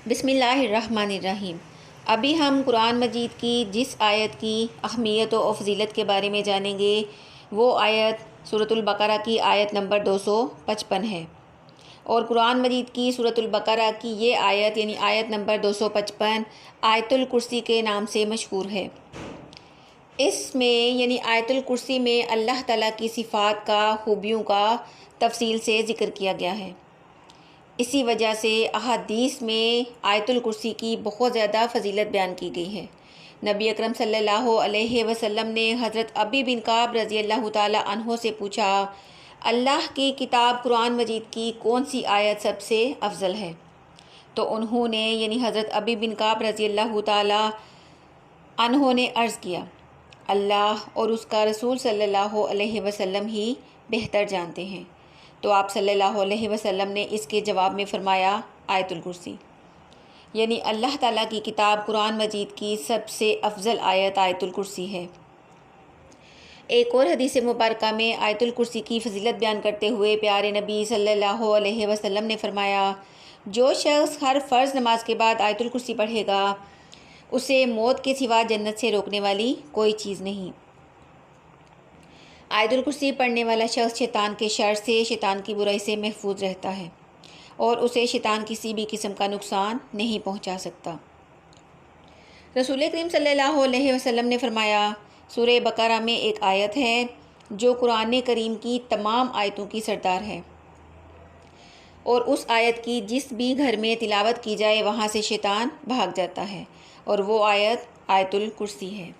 بسم اللہ الرحمن الرحیم۔ ابھی ہم قرآن مجید کی جس آیت کی اہمیت و فضیلت کے بارے میں جانیں گے وہ آیت سورۃ البقرہ کی آیت نمبر 255 ہے، اور قرآن مجید کی سورۃ البقرہ کی یہ آیت یعنی آیت نمبر 255 آیت الکرسی کے نام سے مشہور ہے۔ اس میں یعنی آیت الکرسی میں اللہ تعالیٰ کی صفات کا، خوبیوں کا تفصیل سے ذکر کیا گیا ہے۔ اسی وجہ سے احادیث میں آیت الکرسی کی بہت زیادہ فضیلت بیان کی گئی ہے۔ نبی اکرم صلی اللہ علیہ وسلم نے حضرت ابی بن کعب رضی اللہ تعالی عنہ سے پوچھا، اللہ کی کتاب قرآن مجید کی کون سی آیت سب سے افضل ہے؟ تو انہوں نے یعنی حضرت ابی بن کعب رضی اللہ تعالی عنہ نے عرض کیا، اللہ اور اس کا رسول صلی اللہ علیہ وسلم ہی بہتر جانتے ہیں۔ تو آپ صلی اللہ علیہ وسلم نے اس کے جواب میں فرمایا، آیت الکرسی یعنی اللہ تعالیٰ کی کتاب قرآن مجید کی سب سے افضل آیت آیت الکرسی ہے۔ ایک اور حدیث مبارکہ میں آیت الکرسی کی فضیلت بیان کرتے ہوئے پیارے نبی صلی اللہ علیہ وسلم نے فرمایا، جو شخص ہر فرض نماز کے بعد آیت الکرسی پڑھے گا اسے موت کے سوا جنت سے روکنے والی کوئی چیز نہیں۔ آیت الکرسی پڑھنے والا شخص شیطان کے شر سے، شیطان کی برائی سے محفوظ رہتا ہے اور اسے شیطان کسی بھی قسم کا نقصان نہیں پہنچا سکتا۔ رسول کریم صلی اللہ علیہ وسلم نے فرمایا، سورہ بقرہ میں ایک آیت ہے جو قرآن کریم کی تمام آیتوں کی سردار ہے، اور اس آیت کی جس بھی گھر میں تلاوت کی جائے وہاں سے شیطان بھاگ جاتا ہے، اور وہ آیت آیت الکرسی ہے۔